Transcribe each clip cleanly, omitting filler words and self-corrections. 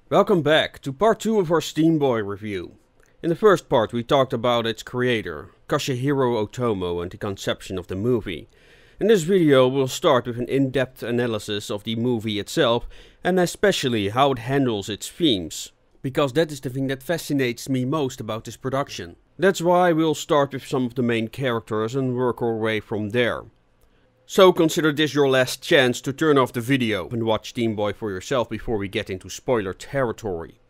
Welcome back to part 2 of our Steamboy review. In the first part we talked about its creator, Katsuhiro Otomo, and the conception of the movie. In this video we'll start with an in-depth analysis of the movie itself and especially how it handles its themes. Because that is the thing that fascinates me most about this production. That's why we'll start with some of the main characters and work our way from there. So consider this your last chance to turn off the video and watch Steamboy for yourself before we get into spoiler territory.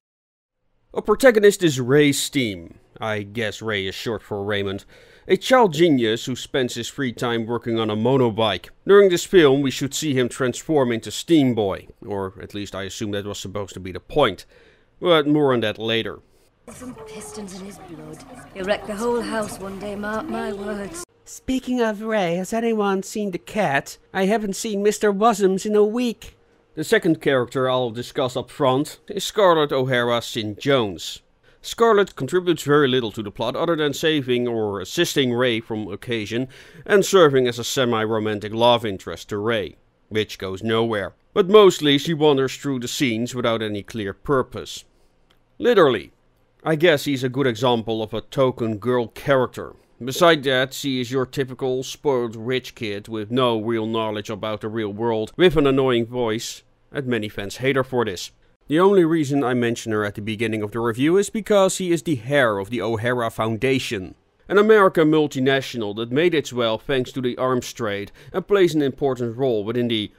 Our protagonist is Ray Steam. I guess Ray is short for Raymond. A child genius who spends his free time working on a monobike. During this film we should see him transform into Steamboy. Or at least I assume that was supposed to be the point. But more on that later. Some pistons in his blood. He'll wreck the whole house one day, mark my words. Speaking of Ray, has anyone seen the cat? I haven't seen Mr. Wasums in a week. The second character I'll discuss up front is Scarlett O'Hara St. Jones. Scarlett contributes very little to the plot other than saving or assisting Ray from occasion and serving as a semi-romantic love interest to Ray, which goes nowhere. But mostly she wanders through the scenes without any clear purpose. Literally. I guess he's a good example of a token girl character. Beside that, she is your typical spoiled rich kid with no real knowledge about the real world, with an annoying voice, and many fans hate her for this. The only reason I mention her at the beginning of the review is because she is the heir of the O'Hara Foundation. An American multinational that made its wealth thanks to the arms trade and plays an important role within the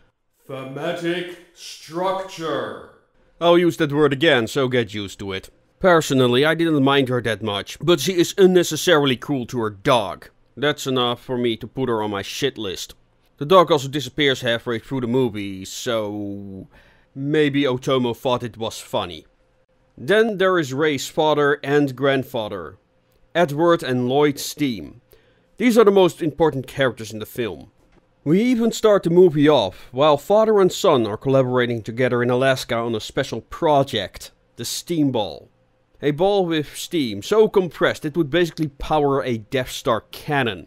thematic structure. I'll use that word again, so get used to it. Personally, I didn't mind her that much, but she is unnecessarily cruel to her dog. That's enough for me to put her on my shit list. The dog also disappears halfway through the movie, so maybe Otomo thought it was funny. Then there is Ray's father and grandfather, Edward and Lloyd Steam. These are the most important characters in the film. We even start the movie off while father and son are collaborating together in Alaska on a special project, the Steam Ball. A ball with steam so compressed it would basically power a Death Star cannon.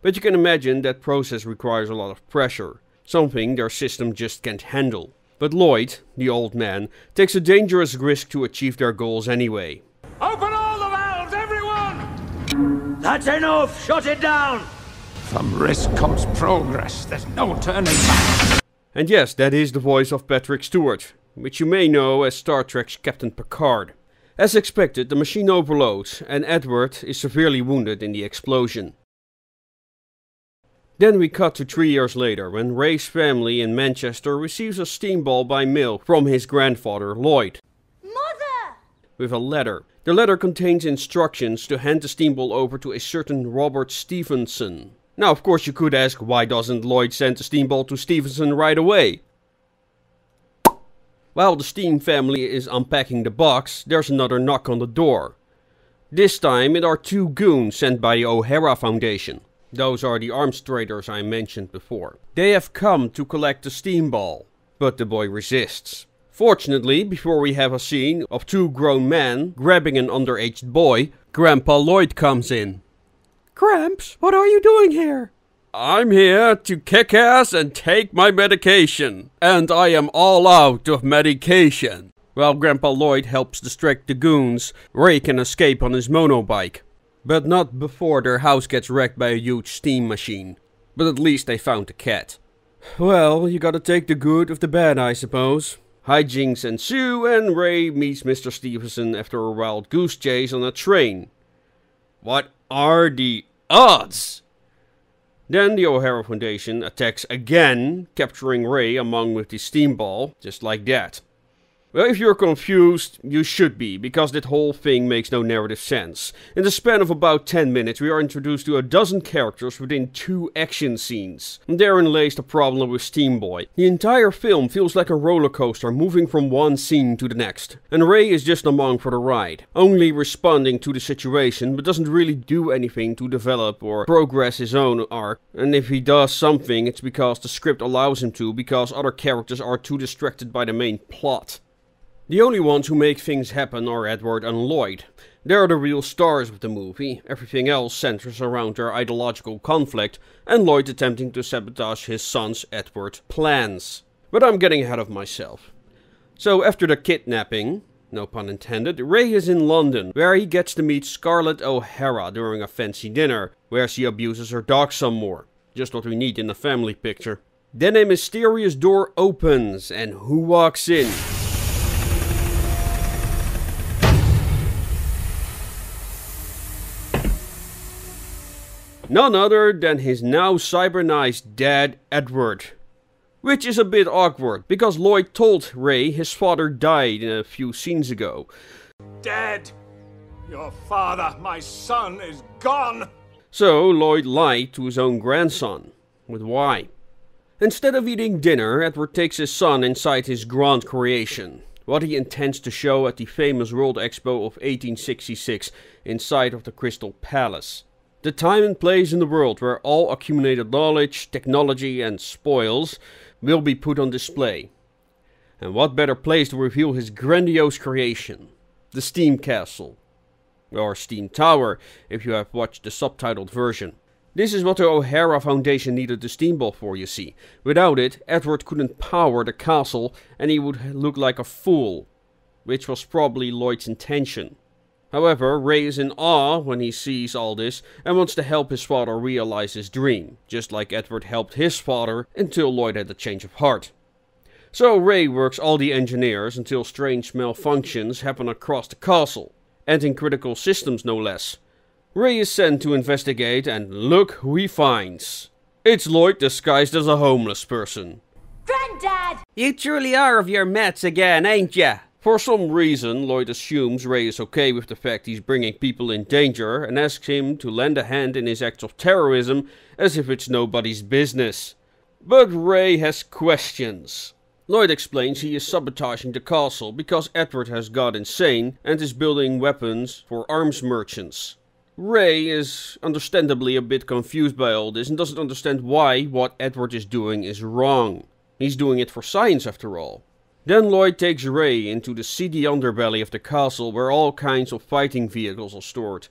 But you can imagine that process requires a lot of pressure, something their system just can't handle. But Lloyd, the old man, takes a dangerous risk to achieve their goals anyway. Open all the valves, everyone! That's enough! Shut it down! From risk comes progress. There's no turning back. And yes, that is the voice of Patrick Stewart, which you may know as Star Trek's Captain Picard. As expected, the machine overloads and Edward is severely wounded in the explosion. Then we cut to 3 years later when Ray's family in Manchester receives a steam ball by mail from his grandfather Lloyd. Mother! With a letter. The letter contains instructions to hand the steam ball over to a certain Robert Stevenson. Now of course you could ask, why doesn't Lloyd send the steam ball to Stevenson right away? While the Steam family is unpacking the box, there's another knock on the door. This time it are 2 goons sent by the O'Hara Foundation. Those are the arms traders I mentioned before. They have come to collect the steam ball, but the boy resists. Fortunately, before we have a scene of 2 grown men grabbing an underage boy, Grandpa Lloyd comes in. Gramps, what are you doing here? I'm here to kick ass and take my medication. And I am all out of medication. While Grandpa Lloyd helps distract the goons, Ray can escape on his monobike. But not before their house gets wrecked by a huge steam machine. But at least they found the cat. Well, you gotta take the good with the bad, I suppose. Hijinks ensue and Ray meets Mr. Stevenson after a wild goose chase on a train. What are the odds? Then the O'Hara Foundation attacks again, capturing Ray along with the steam ball, just like that. Well, if you're confused, you should be, because that whole thing makes no narrative sense. In the span of about 10 minutes, we are introduced to a dozen characters within 2 action scenes. And therein lays the problem with Steamboy. The entire film feels like a roller coaster moving from one scene to the next. And Ray is just along for the ride, only responding to the situation, but doesn't really do anything to develop or progress his own arc. And if he does something, it's because the script allows him to, because other characters are too distracted by the main plot. The only ones who make things happen are Edward and Lloyd. They're the real stars of the movie, everything else centers around their ideological conflict and Lloyd attempting to sabotage his son's Edward's plans. But I'm getting ahead of myself. So after the kidnapping, No pun intended. Ray is in London, where he gets to meet Scarlett O'Hara during a fancy dinner, where she abuses her dog some more. Just what we need in a family picture. Then a mysterious door opens, and who walks in? None other than his now cybernized dad, Edward. Which is a bit awkward, because Lloyd told Ray his father died a few scenes ago. Dead! Your father, my son, is gone! So Lloyd lied to his own grandson. But why? Instead of eating dinner, Edward takes his son inside his grand creation. What he intends to show at the famous World Expo of 1866 inside of the Crystal Palace. The time and place in the world where all accumulated knowledge, technology and spoils will be put on display. And what better place to reveal his grandiose creation? The Steam Castle. Or Steam Tower, if you have watched the subtitled version. This is what the O'Hara Foundation needed the steam ball for, you see. Without it, Edward couldn't power the castle and he would look like a fool. Which was probably Lloyd's intention. However, Ray is in awe when he sees all this and wants to help his father realize his dream, just like Edward helped his father until Lloyd had a change of heart. So Ray works all the engineers until strange malfunctions happen across the castle, and in critical systems no less. Ray is sent to investigate and look who he finds. It's Lloyd disguised as a homeless person. Granddad! You truly are of your meds again, ain't ya? For some reason, Lloyd assumes Ray is okay with the fact he's bringing people in danger and asks him to lend a hand in his acts of terrorism as if it's nobody's business. But Ray has questions. Lloyd explains he is sabotaging the castle because Edward has got insane and is building weapons for arms merchants. Ray is understandably a bit confused by all this and doesn't understand why what Edward is doing is wrong. He's doing it for science after all. Then Lloyd takes Ray into the seedy underbelly of the castle where all kinds of fighting vehicles are stored.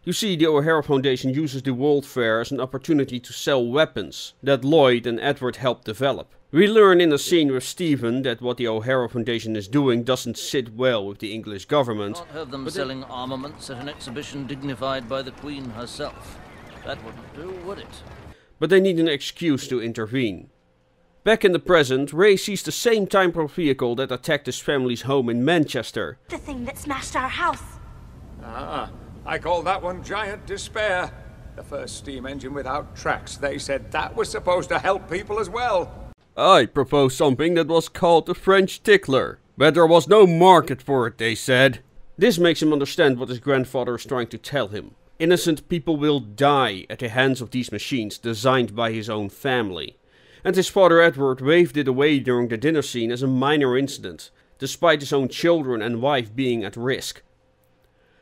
You see, the O'Hara Foundation uses the World Fair as an opportunity to sell weapons that Lloyd and Edward helped develop. We learn in a scene with Stephen that what the O'Hara Foundation is doing doesn't sit well with the English government. Not have them selling armaments at an exhibition dignified by the Queen herself. That wouldn't do, would it? But they need an excuse to intervene. Back in the present, Ray sees the same type of vehicle that attacked his family's home in Manchester. The thing that smashed our house. Ah, I call that one Giant Despair. The first steam engine without tracks. They said that was supposed to help people as well. I proposed something that was called the French Tickler. But there was no market for it, they said. This makes him understand what his grandfather is trying to tell him. Innocent people will die at the hands of these machines designed by his own family. And his father Edward waved it away during the dinner scene as a minor incident, despite his own children and wife being at risk.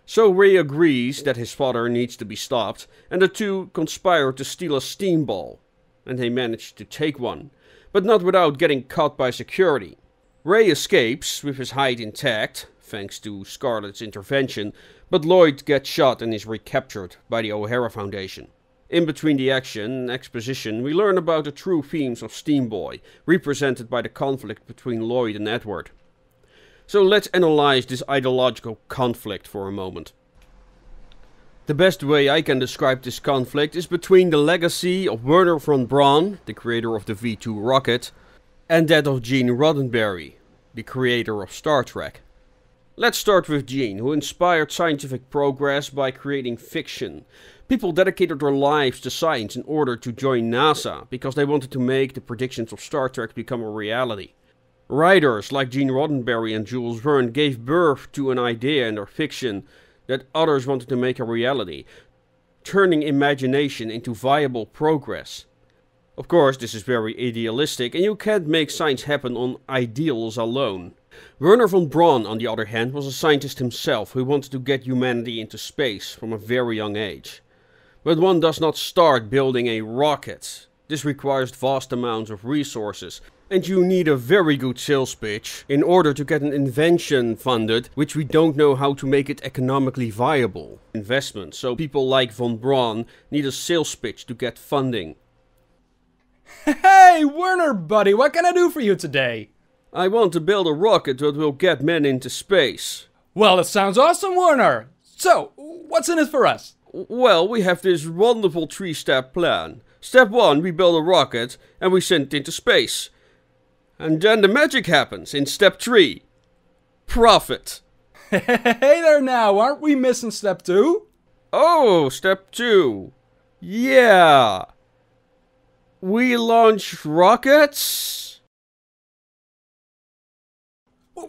So Ray agrees that his father needs to be stopped, and the two conspire to steal a steam ball. And they manage to take one, but not without getting caught by security. Ray escapes with his hide intact, thanks to Scarlett's intervention, but Lloyd gets shot and is recaptured by the O'Hara Foundation. In between the action and exposition, we learn about the true themes of Steamboy, represented by the conflict between Lloyd and Edward. So let's analyze this ideological conflict for a moment. The best way I can describe this conflict is between the legacy of Wernher von Braun, the creator of the V2 rocket, and that of Gene Roddenberry, the creator of Star Trek. Let's start with Gene, who inspired scientific progress by creating fiction. People dedicated their lives to science in order to join NASA, because they wanted to make the predictions of Star Trek become a reality. Writers like Gene Roddenberry and Jules Verne gave birth to an idea in their fiction that others wanted to make a reality, turning imagination into viable progress. Of course, this is very idealistic, and you can't make science happen on ideals alone. Wernher von Braun, on the other hand, was a scientist himself who wanted to get humanity into space from a very young age. But one does not start building a rocket. This requires vast amounts of resources, and you need a very good sales pitch in order to get an invention funded, which we don't know how to make it economically viable. Investment, so people like von Braun need a sales pitch to get funding. Hey, Werner, buddy, what can I do for you today? I want to build a rocket that will get men into space. Well, that sounds awesome, Warner. So, what's in it for us? Well, we have this wonderful 3-step plan. Step 1, we build a rocket and we send it into space. And then the magic happens in step 3. Profit. Hey there now, aren't we missing step 2? Oh, step 2. Yeah. We launch rockets?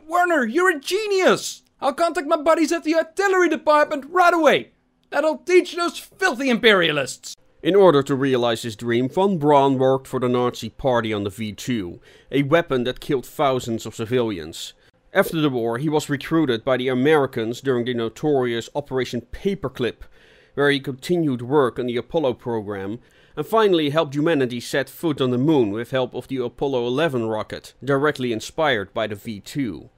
Werner, you're a genius! I'll contact my buddies at the artillery department right away. That'll teach those filthy imperialists. In order to realize his dream, von Braun worked for the Nazi Party on the V2, a weapon that killed thousands of civilians. After the war, he was recruited by the Americans during the notorious Operation Paperclip, where he continued work on the Apollo program, and finally helped humanity set foot on the moon with help of the Apollo 11 rocket, directly inspired by the V2.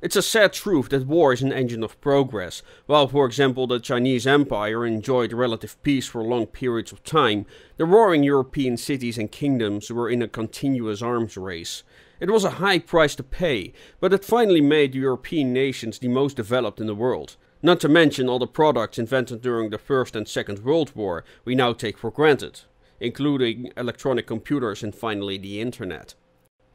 It's a sad truth that war is an engine of progress. While, for example, the Chinese Empire enjoyed relative peace for long periods of time, the warring European cities and kingdoms were in a continuous arms race. It was a high price to pay, but it finally made the European nations the most developed in the world. Not to mention all the products invented during the First and Second World War we now take for granted, including electronic computers and finally the internet.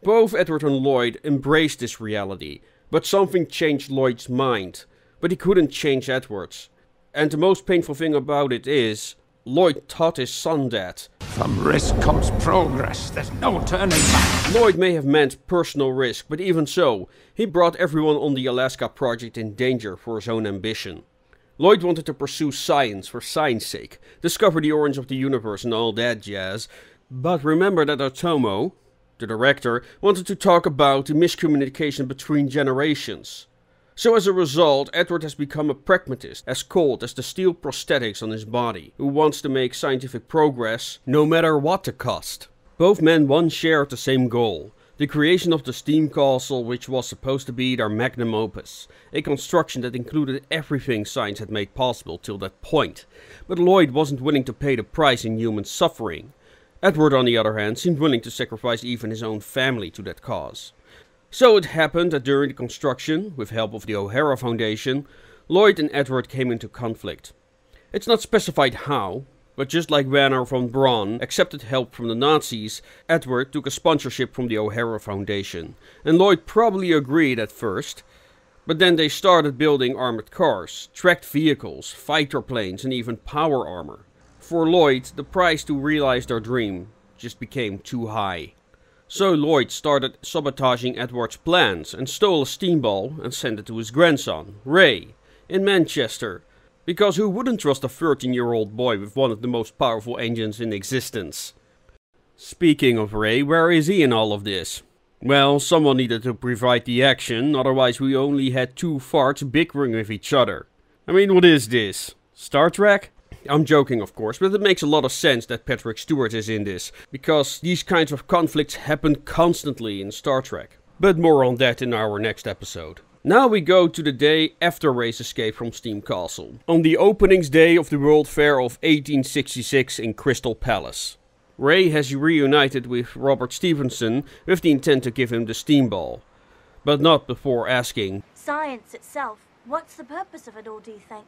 Both Edward and Lloyd embraced this reality, but something changed Lloyd's mind. But he couldn't change Edward's. And the most painful thing about it is, Lloyd taught his son that. From risk comes progress. There's no turning back. Lloyd may have meant personal risk, but even so, he brought everyone on the Alaska project in danger for his own ambition. Lloyd wanted to pursue science for science sake, discover the origins of the universe and all that jazz, but remember that Otomo, the director, wanted to talk about the miscommunication between generations. So as a result, Edward has become a pragmatist, as cold as the steel prosthetics on his body, who wants to make scientific progress, no matter what the cost. Both men once shared the same goal, the creation of the steam castle, which was supposed to be their magnum opus, a construction that included everything science had made possible till that point. But Lloyd wasn't willing to pay the price in human suffering. Edward, on the other hand, seemed willing to sacrifice even his own family to that cause. So it happened that during the construction, with help of the O'Hara Foundation, Lloyd and Edward came into conflict. It's not specified how, but just like Werner von Braun accepted help from the Nazis, Edward took a sponsorship from the O'Hara Foundation, and Lloyd probably agreed at first, but then they started building armored cars, tracked vehicles, fighter planes and even power armor. For Lloyd, the price to realize their dream just became too high. So Lloyd started sabotaging Edward's plans and stole a steamball and sent it to his grandson, Ray, in Manchester. Because who wouldn't trust a 13-year-old boy with one of the most powerful engines in existence? Speaking of Ray, where is he in all of this? Well, someone needed to provide the action, otherwise we only had two farts bickering with each other. I mean, what is this? Star Trek? I'm joking, of course, but it makes a lot of sense that Patrick Stewart is in this, because these kinds of conflicts happen constantly in Star Trek. But more on that in our next episode. Now we go to the day after Ray's escape from Steam Castle, on the openings day of the World Fair of 1866 in Crystal Palace. Ray has reunited with Robert Stevenson with the intent to give him the steamball, but not before asking, Science itself, what's the purpose of it all, do you think?